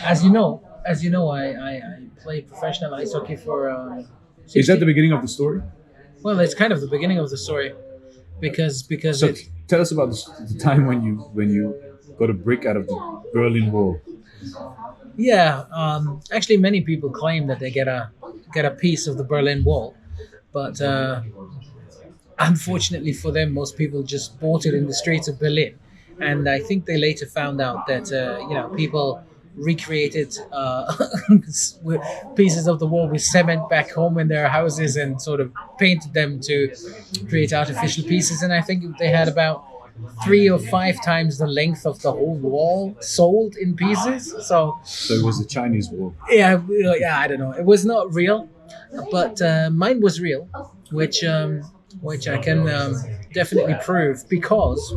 as you know, I play professional ice hockey for Is that the 16. beginning of the story? Well, it's kind of the beginning of the story because So it tell us about the time when you got a brick out of the Berlin Wall. yeah. Actually, many people claim that they get a piece of the Berlin Wall, but unfortunately for them, most people just bought it in the streets of Berlin, and I think they later found out that people recreated pieces of the wall with cement back home in their houses and sort of painted them to create artificial pieces. And I think they had about 3 or 5 times the length of the whole wall sold in pieces. So So it was the Chinese Wall. yeah, I don't know. It was not real, but mine was real, which I can definitely prove because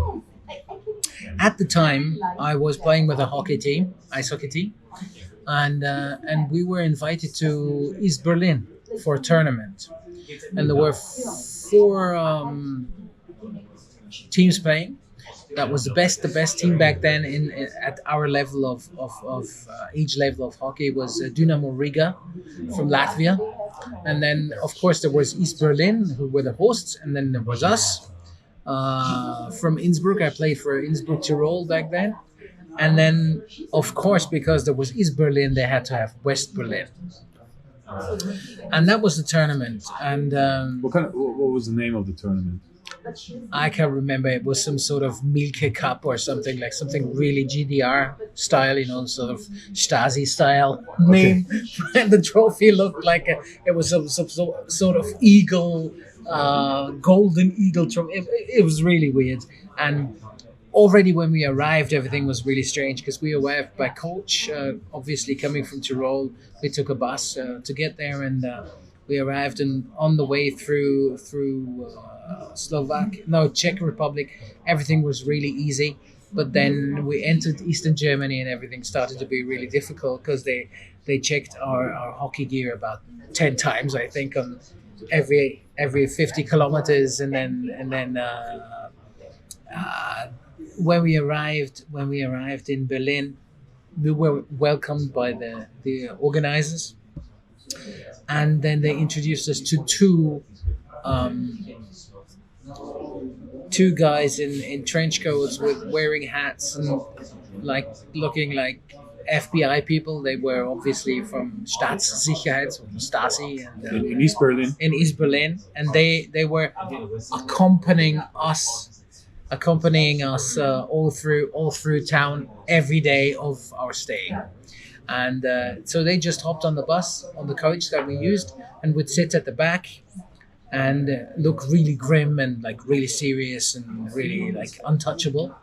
at the time I was playing with a hockey team, ice hockey team, and we were invited to East Berlin for a tournament, and there were four teams playing. That was the best team back then at our level of age level of hockey was Dynamo Riga from Latvia, and then of course there was East Berlin who were the hosts, and then there was us from Innsbruck. I played for Innsbruck Tirol back then, and then of course because there was East Berlin, they had to have West Berlin, and that was the tournament. And What was the name of the tournament? I can't remember. It was some sort of Milke Cup or something like something really GDR style, sort of Stasi style name. And the trophy looked like it was some sort of eagle, golden eagle trophy. It was really weird. And already when we arrived, everything was really strange because we arrived by coach. Obviously, coming from Tyrol, we took a bus to get there, and we arrived. And on the way through Czech Republic, everything was really easy. But then we entered Eastern Germany, and everything started to be really difficult because they checked our hockey gear about 10 times, I think, on every 50 kilometers, and then when we arrived in Berlin, we were welcomed by the organizers, and then they introduced us to um, two guys in trench coats with wearing hats and like looking like FBI people. They were obviously from Staatssicherheit, from Stasi, and In East Berlin. in East Berlin, and they were accompanying us all through town every day of our stay. And so they just hopped on the bus, on the coach that we used, and would sit at the back and look really grim and like really serious and really like untouchable.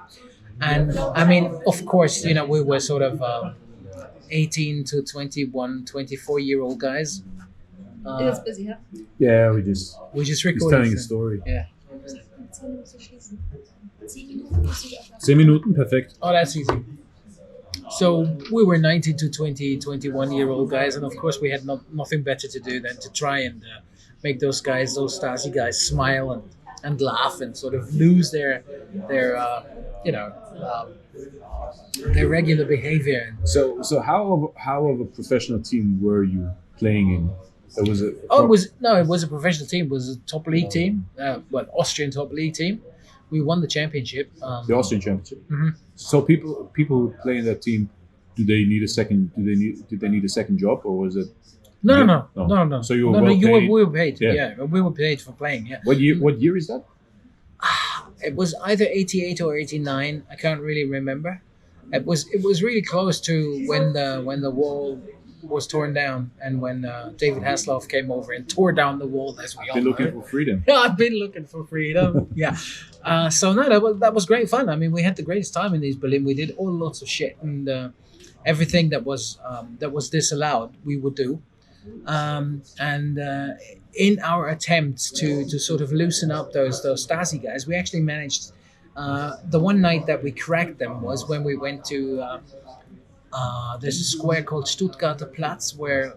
And I mean, of course, we were sort of 18 to 21, 24-year-old guys. Jetzt busy, huh? Yeah, We just he's recorded. telling a story. Yeah. 10 muss ich schließen. 10 Minuten muss ich auch. 10 Minuten, perfekt. Oh, that's easy. So we were 19 to 20, 21-year-old guys, and of course we had nothing better to do than to try and make those Stasi guys, smile and laugh and sort of lose their you know um, their regular behavior. So how of a professional team were you playing in? It was a It was a professional team. It was a top league team, Austrian top league team. We won the championship. the Austrian Championship. Mhm. So people who play in that team, did they need a second job, or was it? No. So you were no, well you paid? we were paid. Yeah. Yeah, we were paid for playing. Yeah. What year is that? It was either 88 or 89. I can't really remember. It was really close to when the wall was torn down, and when David Hasselhoff came over and tore down the wall, as we all Been looking know. for freedom. Yeah, I've been looking for freedom. Yeah. So no, that was great fun. I mean, we had the greatest time in East Berlin. We did all lots of shit, and everything that was disallowed, we would do. And in our attempts to sort of loosen up those Stasi guys, we actually managed. The one night that we cracked them was when we went to. There's a square called Stuttgarter Platz where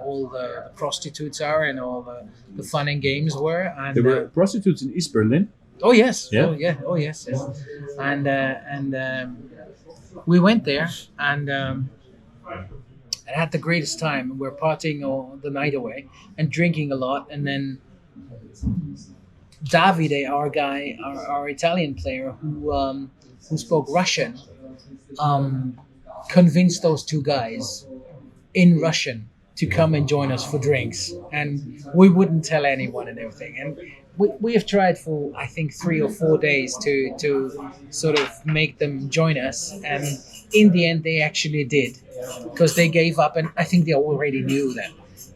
all the prostitutes are and all the fun and games were. And There were prostitutes in East Berlin. oh yes, Yeah? oh yeah, oh yes, yes. And we went there and I had the greatest time. We're partying all the night away and drinking a lot, and then Davide, our guy, our Italian player who spoke Russian, um, convinced those two guys in Russian to come and join us for drinks, and we wouldn't tell anyone and everything. And we have tried for I think 3 or 4 days to sort of make them join us, and in the end they actually did because they gave up, and I think they already knew that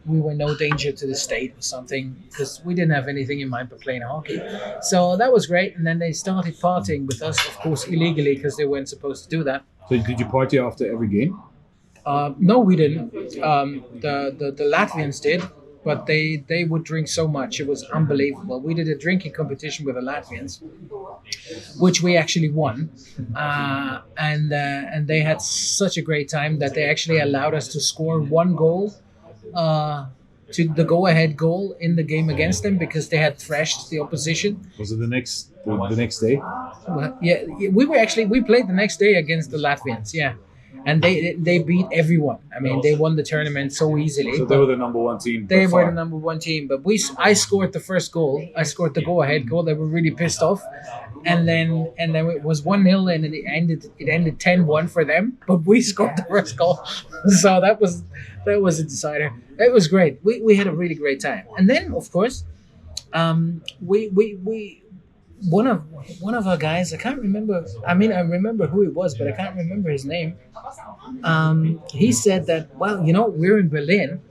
we were no danger to the state or something because we didn't have anything in mind but playing hockey. So that was great, and then they started partying with us, of course illegally because they weren't supposed to do that. So did you party after every game? No, we didn't. The Latvians did, but they would drink so much it was unbelievable. We did a drinking competition with the Latvians, which we actually won, and they had such a great time that they actually allowed us to score one goal, to the go-ahead goal in the game against them because they had thrashed the opposition. Was it the next day? Well, yeah, we played the next day against the Latvians. Yeah. And they beat everyone. I mean, they won the tournament so easily. So they were the number one team. They by were far. the number one team, but I scored the first goal. I scored the go-ahead goal. They were really pissed off, and then it was 1-0, and it ended 10-1 for them. But we scored the first goal, so that was a decider. It was great. We had a really great time, and then of course, we one of our guys, I can't remember. I mean, I remember who it was, but I can't remember his name. He said that, well, we're in Berlin.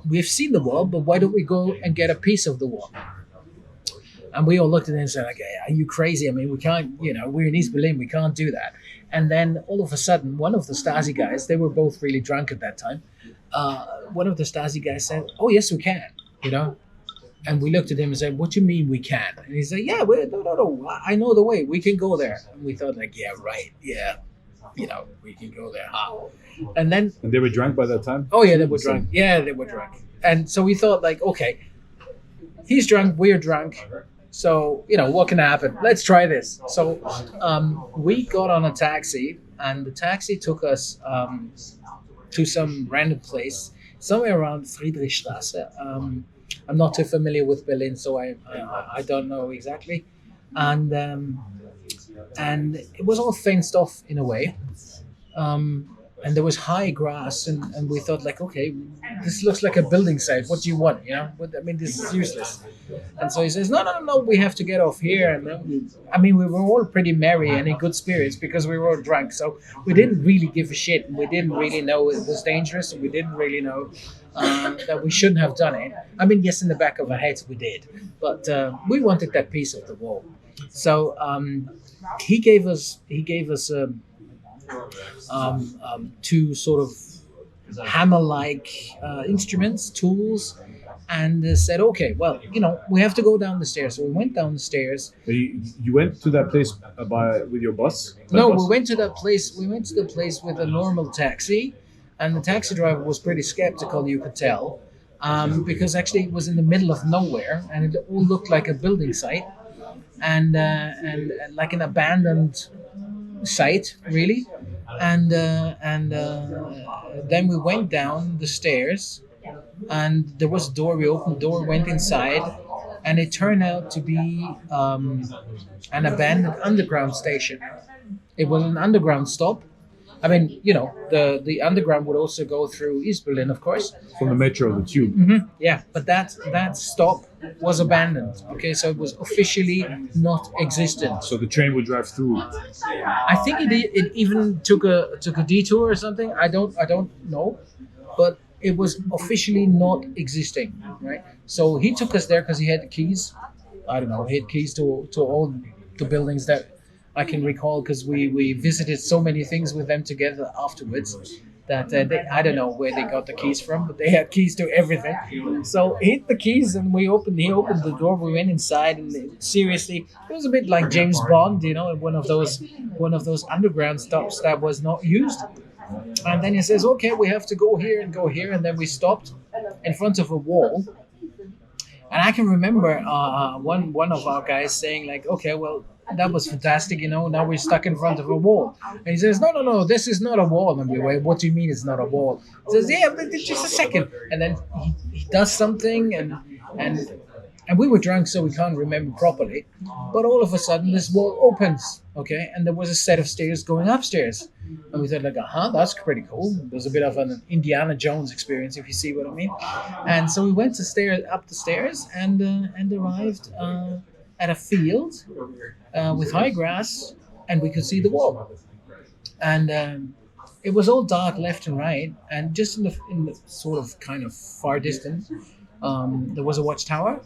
We've seen the wall, but why don't we go and get a piece of the wall? And we all looked at him and said, like, "Are you crazy? I mean, we can't. We're in East Berlin. We can't do that." And then all of a sudden, one of the Stasi guys, they were both really drunk at that time. One of the Stasi guys said, "Oh, yes, we can." And we looked at him and said, "What do you mean we can?" And he said, "Yeah, no. I know the way. We can go there." And we thought, like, "Yeah, right. Yeah, we can go there." And then, And they were drunk by that time? oh yeah, they were drunk. Yeah, they were drunk. And so we thought, like, okay, he's drunk, we're drunk. So what can happen? Let's try this. So we got on a taxi, and the taxi took us to some random place somewhere around Friedrichstraße. I'm not too familiar with Berlin, so I don't know exactly. And it was all fenced off in a way. And there was high grass, and we thought, like, okay, this looks like a building site. What do you want? This is useless. And so he says, no, we have to get off here. And then we were all pretty merry and in good spirits because we were all drunk. So we didn't really give a shit. We didn't really know it was dangerous. And we didn't really know that we shouldn't have done it. Yes, in the back of our heads we did. But we wanted that piece of the wall. So he gave us two sort of hammer-like instruments, tools, and said, "Okay, well, we have to go down the stairs." So we went down the stairs. You went to that place with your bus? No, we went to that place. We went to the place with a normal taxi, and the taxi driver was pretty skeptical. You could tell, because actually it was in the middle of nowhere, and it all looked like a building site, and like an abandoned site, really. And then we went down the stairs, and there was a door. We opened the door, went inside, and it turned out to be an abandoned underground station. It was an underground stop. The underground would also go through East Berlin, of course. From the metro, the tube. Mm-hmm. Yeah, but that stop was abandoned. Okay, so it was officially not existent. So the train would drive through. I think it even took a detour or something. I don't know, but it was officially not existing, right? So he took us there because he had the keys. I don't know. He had keys to all the buildings that I can recall because we visited so many things with them together afterwards that I don't know where they got the keys from, but they had keys to everything. So he hit the keys, and he opened the door. We went inside, and seriously, it was a bit like James Bond, one of those underground stops that was not used. And then he says, "Okay, we have to go here and go here," and then we stopped in front of a wall. And I can remember one of our guys saying, like, "Okay, well, that was fantastic. Now we're stuck in front of a wall. And he says, no, this is not a wall. And we went, what do you mean it's not a wall? He says, yeah, but just a second. And then he does something, and we were drunk, so we can't remember properly. But all of a sudden, this wall opens, okay? And there was a set of stairs going upstairs. And we thought, like, that's pretty cool. There's a bit of an Indiana Jones experience, if you see what I mean. And so we went up the stairs and arrived at a field with high grass, and we could see the wall. And it was all dark left and right, and just in the sort of kind of far distance, there was a watchtower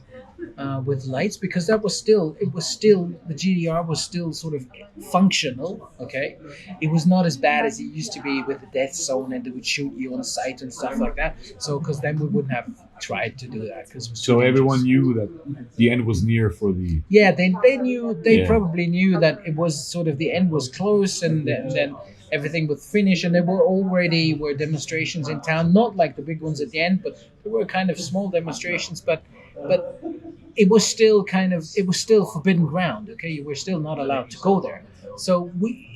with lights, because it was still the GDR was still sort of functional. Okay, it was not as bad as it used to be with the death zone, and they would shoot you on sight and stuff like that. So because then we wouldn't have tried to do that, because it was too So everyone dangerous. knew that the end was near for the. Yeah, they knew, they Yeah. probably knew that it was sort of the end was close, and then everything would finish, and there were demonstrations in town, not like the big ones at the end, but there were kind of small demonstrations, but it was still forbidden ground. Okay, you were still not allowed to go there. So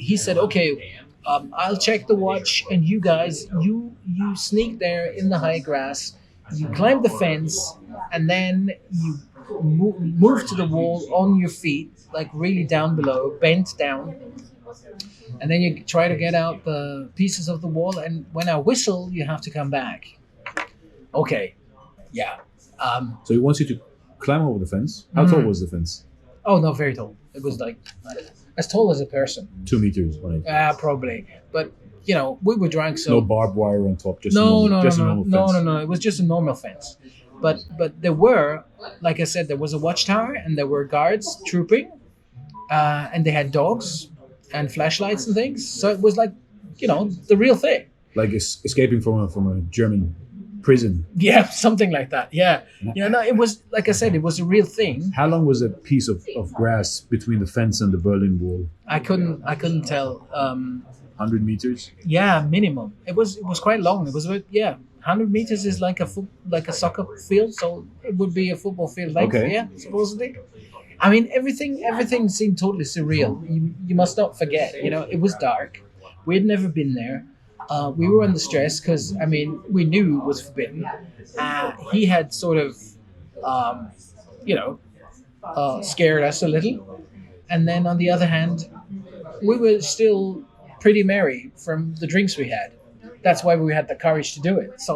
he said, okay, I'll check the watch, and you guys, you sneak there in the high grass, you climb the fence, and then you move to the wall on your feet, like really down below, bent down, and then you try to get out the pieces of the wall. And when I whistle, you have to come back. Okay, yeah. So he wants you to climb over the fence. How tall Mm. was the fence? Oh, not very tall. It was like as tall as a person, 2 meters. Right? probably. But we were drunk, so No barbed wire on top. Just a no, normal, no, just no, a no, normal no, fence. no, no. It was just a normal fence. But there were, like I said, there was a watchtower, and there were guards trooping, and they had dogs and flashlights and things. So it was like, the real thing. Like escaping from a German prison. Yeah, something like that. Yeah, no, it was, like I said, it was a real thing. How long was a piece of grass between the fence and the Berlin Wall? I couldn't tell. 100 meters. Yeah, minimum. It was quite long. It was about, 100 meters is like a soccer field, so it would be a football field length. Okay. Yeah, supposedly. I mean, everything seemed totally surreal. You must not forget. It was dark. We had never been there. We were under stress because, I mean, we knew it was forbidden. He had sort of, scared us a little. And then on the other hand, we were still pretty merry from the drinks we had. That's why we had the courage to do it. So,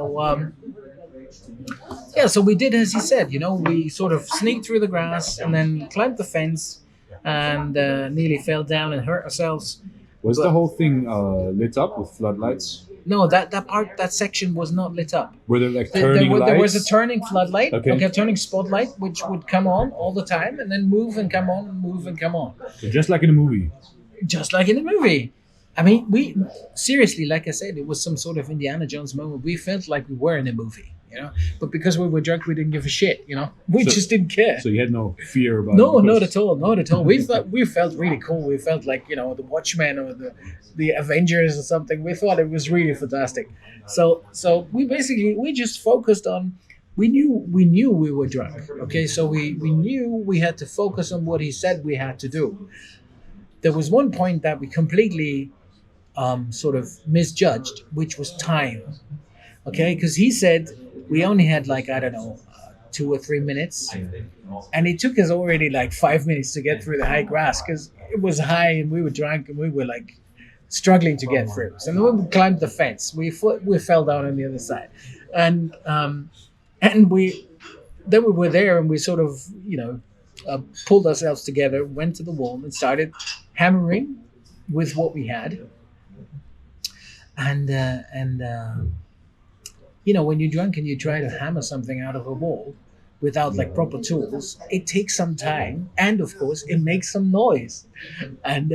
so we did as he said. We sort of sneaked through the grass and then climbed the fence, and nearly fell down and hurt ourselves. Was But- the whole thing lit up with floodlights? No, that section was not lit up. Were there like There, turning there was a lights? turning floodlight, Okay. a turning spotlight, which would come on all the time and then move and come on and move and come on, So just like in a movie. just like in the movie. I mean, we seriously, like I said, it was some sort of Indiana Jones moment. We felt like we were in a movie, But because we were drunk, we didn't give a shit, We So- just didn't care. So you had no fear about No, it not because- at all, not at all. We felt really cool. We felt like the Watchmen or the Avengers or something. We thought it was really fantastic. So we just focused on. We knew we were drunk. Okay, so we knew we had to focus on what he said we had to do. There was one point that we completely sort of misjudged, which was time. Okay, because he said we only had like, I don't know, 2 or 3 minutes, and it took us already like 5 minutes to get through the high grass because it was high and we were drunk and we were like struggling to get through. So then when we climbed the fence, we fell down on the other side, and we were there, and we sort of pulled ourselves together, went to the wall, and started hammering with what we had, and when you're drunk and you try to hammer something out of a wall without like proper tools, it takes some time, and of course it makes some noise, and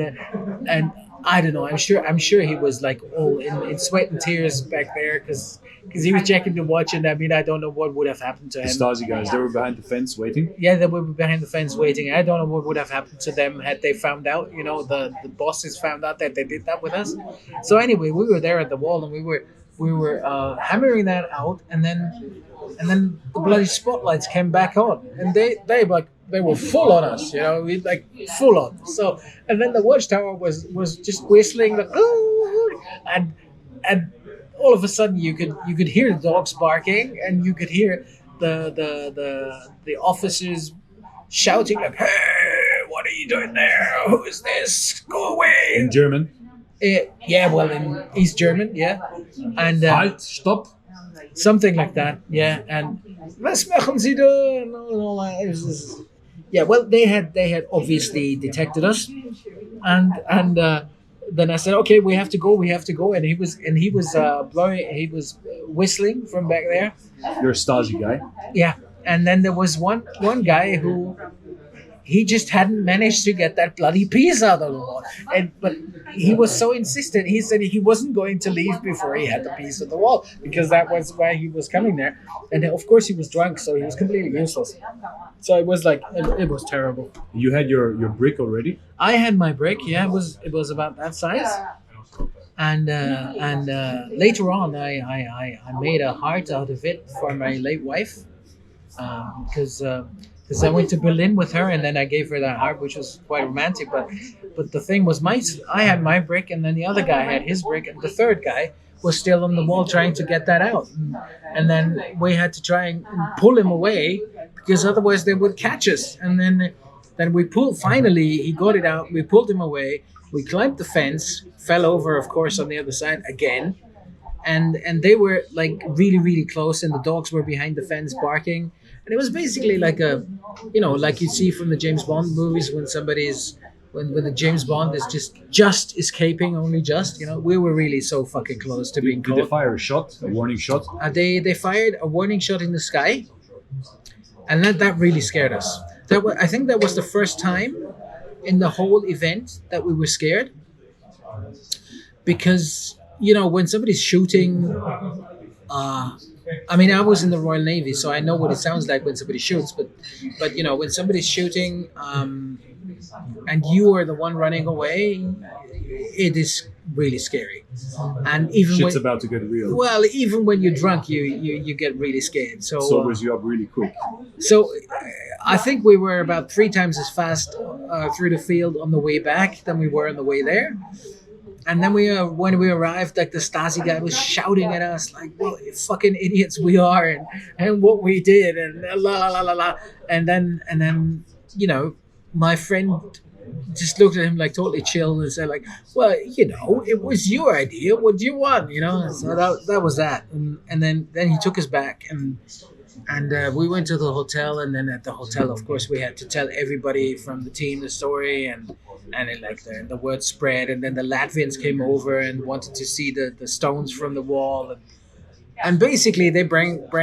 I don't know. I'm sure he was like all in sweat and tears back there because he was checking the watch, and I mean I don't know what would have happened to The him. Stasi guys, they were behind the fence waiting. Yeah, they were behind the fence waiting. I don't know what would have happened to them had they found out. The bosses found out that they did that with us. So anyway, we were there at the wall, and we were hammering that out, and then the bloody spotlights came back on, and they were like, they were full on us, we like full on. So, and then the watchtower was just whistling like, "Ooh," and all of a sudden you could hear the dogs barking, and you could hear the officers shouting like, "Hey, what are you doing there? Who is this? Go away!" In German. Yeah, well, in East German, yeah, and Halt, stop. something like that, yeah. And was machen Sie da? No, it was yeah. Well, they had obviously detected us, and then I said, okay, we have to go, and he was blowing, he was whistling from back there, You're a Stasi guy. yeah. And then there was one guy who he just hadn't managed to get that bloody piece out of the wall. But he was so insistent. He said he wasn't going to leave before he had the piece of the wall, because that was why he was coming there. And of course he was drunk, so he was completely useless. So it was like it was terrible. You had your brick already. I had my brick. Yeah, it was about that size. And later on, I made a heart out of it for my late wife, because I went to Berlin with her, and then I gave her that heart, which was quite romantic. But the thing was, I had my brick, and then the other guy had his brick, and the third guy was still on the wall trying to get that out, and then we had to try and pull him away, because otherwise they would catch us. And then we pulled. Finally, he got it out. We pulled him away. We climbed the fence, fell over, of course, on the other side again, and they were like really, really close, and the dogs were behind the fence barking. And it was basically like like you see from the James Bond movies, when when the James Bond is just escaping, only just, we were really so fucking close to being Did they caught. fire a warning shot? They fired a warning shot in the sky, and that really scared us. I think that was the first time in the whole event that we were scared, because when somebody's shooting. I was in the Royal Navy, so I know what it sounds like when somebody shoots. But when somebody's shooting, and you are the one running away, it is really scary. And even Shit's when, about to get real. well, even when you're drunk, you get really scared. So Sobers you up really quick. I think we were about 3 times as fast through the field on the way back than we were on the way there. And then when we arrived, like the Stasi guy was shouting at us, like, "Well, fucking idiots we are, and what we did, and la la la la la." And then my friend just looked at him like totally chilled and said, like, "Well, it was your idea. What do you want?" So that was that. And then he took us back, and we went to the hotel, and then at the hotel, of course, we had to tell everybody from the team the story, and the word spread, and then the Latvians came over and wanted to see the stones from the wall, and basically they brought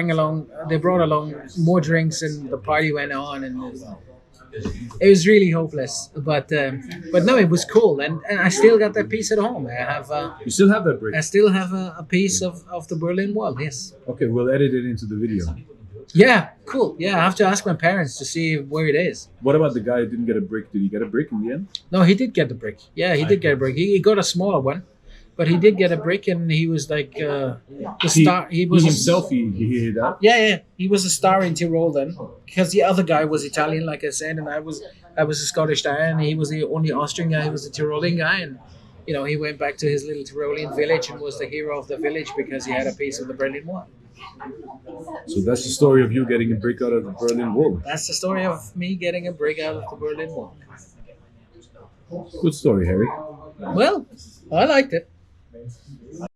along more drinks, and the party went on, and it was really hopeless. But no, it was cool, and I still got that piece at home. You still have that brick? I still have a piece of the Berlin Wall. Yes. Okay, we'll edit it into the video. Yeah, cool. Yeah, I have to ask my parents to see where it is. What about the guy who didn't get a brick? Did he get a brick in the end? No, he did get the brick. Yeah, he did get a brick. He got a smaller one, but he did get a brick, and he was like the star. He was himself. He hid out. Yeah. He was a star in Tyrol then, because the other guy was Italian, like I said, and I was a Scottish guy, and he was the only Austrian guy. He was a Tyrolean guy, and he went back to his little Tyrolean village and was the hero of the village because he had a piece of the Berlin Wall. So that's the story of you getting a brick out of the Berlin Wall. That's the story of me getting a brick out of the Berlin Wall. Good story, Harry. Well, I liked it.